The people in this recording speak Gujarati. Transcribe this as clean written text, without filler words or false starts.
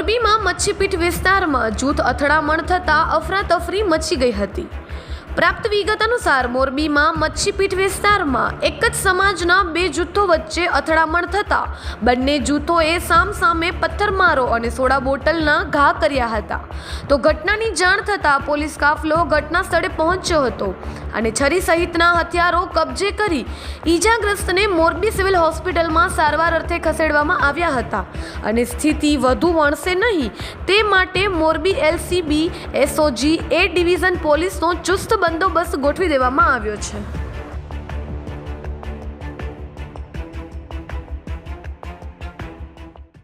મોરબીમાં મચ્છીપીઠ વિસ્તારમાં જૂથ અથડામણ થતાં અફરાતફરી મચી ગઈ હતી। પ્રાપ્ત વિગત અનુસાર મોરબીમાં મચ્છીપીઠ વિસ્તારમાં એક જ સમાજના બે જૂથો વચ્ચે અથડામણ થતાં બંને જૂથોએ સામસામે પથ્થરમારો અને સોડા બોટલના ઘા કર્યા હતા। તો ઘટનાની જાણ થતાં પોલીસ કાફલો ઘટના સ્થળે પહોંચ્યો હતો અને છરી સહિતના હથિયારો કબજે કરી ઈજાગ્રસ્તને મોરબી સિવિલ હોસ્પિટલમાં સારવાર અર્થે ખસેડવામાં આવ્યા હતા અને સ્થિતિ વધુ વણસે નહીં તે માટે Morbi LCB SOG A division પોલીસનો ચુસ્ત બંદોબસ્ત ગોઠવી દેવામાં આવ્યો છે।